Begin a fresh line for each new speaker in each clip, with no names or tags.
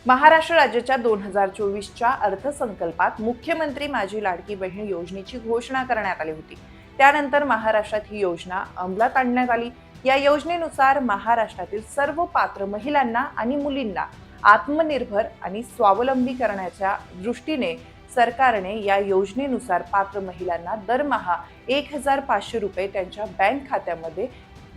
महाराष्ट्र राज्याच्या 2024च्या अर्थसंकल्पात मुख्यमंत्री माझी लाडकी बहीण योजनेची घोषणा करण्यात आली होती। त्यानंतर महाराष्ट्रात ही योजना अंमलात आणण्यात आली। या योजनेनुसार महाराष्ट्रातील सर्व पात्र महिलांना आणि मुलींना आत्मनिर्भर आणि स्वावलंबी करण्याच्या दृष्टीने सरकारने या योजनेनुसार पात्र महिलांना दरमहा 1,500 रुपये त्यांच्या बँक खात्यामध्ये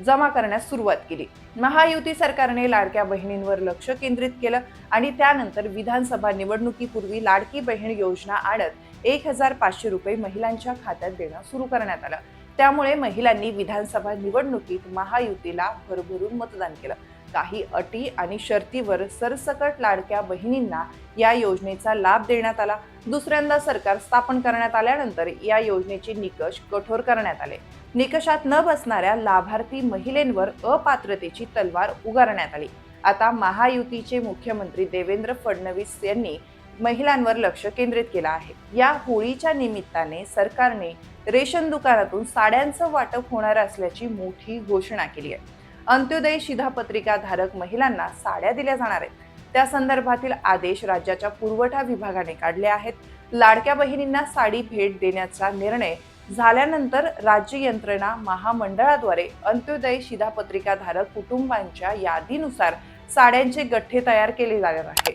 जमा करण्यास सुरुवात केली। महायुती सरकारने लाडक्या बहिणींवर लक्ष केंद्रित केलं आणि त्यानंतर विधानसभा निवडणुकीपूर्वी लाडकी बहीण योजना आणत 1,500 रुपये महिलांच्या खात्यात देणं सुरू करण्यात आलं। त्यामुळे महिलांनी विधानसभा निवडणुकीत महायुतीला भरभरून मतदान केलं। काही अटी आणि शर्तीवर सरसकट लाडक्या बहिणींना या योजनेचा लाभ देण्यात आला। दुसऱ्यांदा सरकार स्थापन करण्यात आल्यानंतर या योजनेचे निकष कठोर करण्यात आले। निकषात न बसणाऱ्या लाभार्थी महिलांवर अपात्रतेची तलवार उगारण्यात आली। आता महायुतीचे मुख्यमंत्री देवेंद्र फडणवीस यांनी महिलांवर लक्ष केंद्रित केलं आहे। या होळीच्या निमित्ताने सरकारने रेशन दुकानातून साड्यांचं वाटप होणार असल्याची मोठी घोषणा केली आहे। अंत्योदय शिधापत्रिका धारक महिलांना साड्या दिल्या जाणार आहेत। त्या संदर्भातील आदेश राज्याच्या पुरवठा विभागाने काढले आहेत। लाडक्या बहिणींना साडी भेट देण्याचा निर्णय झाल्यानंतर राज्य यंत्रणा महामंडळाद्वारे अंत्योदय शिधापत्रिका धारक कुटुंबांच्या यादीनुसार साड्यांचे गठ्ठे तयार केले जाणार आहे।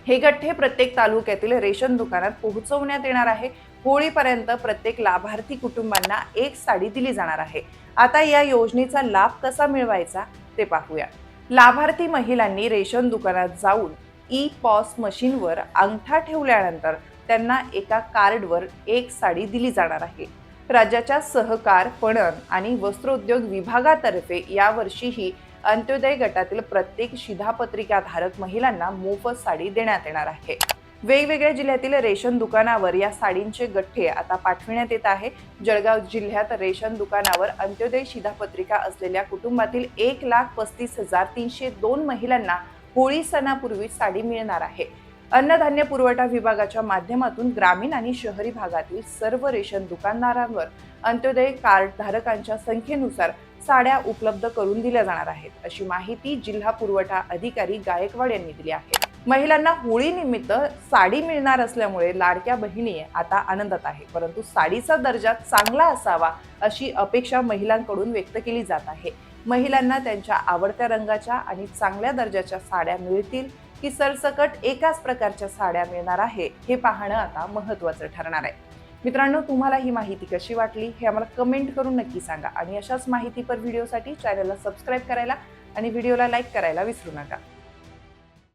हे गठ्ठे प्रत्येक तालुक्यातील रेशन दुकानात पोहोचवण्यात येणार आहे। होळीपर्यंत प्रत्येक लाभार्थी कुटुंबांना एक साडी दिली जाणार आहे। आता या योजनेचा लाभ कसा मिळवायचा ते पाहूया। लाभार्थी महिलांनी रेशन दुकानात जाऊन ई-पॉस मशीनवर अंगठा ठेवल्यानंतर त्यांना एका कार्डवर एक साडी दिली जाणार आहे। राज्याच्या सहकार, पणन आणि वस्त्रोद्योग विभागातर्फे यावर्षीही अंत्योदय गटातील प्रत्येक शिधापत्रिका धारक महिलांना मोफत साडी देण्यात येणार आहे। वेगवेगळ्या जिल्ह्यातील रेशन दुकानावर या साडींचे गठ्ठे आता पाठविण्यात येत आहे। जळगाव जिल्ह्यात रेशन दुकानावर अंत्योदय शिधापत्रिका असलेल्या कुटुंबातील 1,35,302 महिलांना होळी सणापूर्वी साडी मिळणार आहे। अन्नधान्य पुरवठा विभागाच्या माध्यमातून ग्रामीण आणि शहरी भागातील सर्व रेशन दुकानदारांवर अंत्योदय कार्ड धारकांच्या संख्येनुसार साड्या उपलब्ध करून दिल्या जाणार आहेत, अशी माहिती जिल्हा पुरवठा अधिकारी गायकवाड यांनी दिली आहे। महिलांना होळी निमित्त साडी मिळणार असल्यामुळे लाडक्या बहिणी आता आनंदात आहे, परंतु साडीचा दर्जा चांगला असावा अशी अपेक्षा महिलांकडून व्यक्त केली जात आहे। महिलांना त्यांच्या आवडत्या रंगाच्या आणि चांगल्या दर्जाच्या साड्या मिळतील की सरसकट एकाच प्रकारच्या साड्या मिळणार आहे, हे पाहणं आता महत्त्वाचं ठरणार आहे। मित्रांनो, तुम्हाला ही माहिती कशी वाटली हे आम्हाला कमेंट करून नक्की सांगा आणि अशाच माहितीपर व्हिडिओसाठी चॅनलला सबस्क्राईब करायला आणि व्हिडिओला लाईक करायला विसरू नका।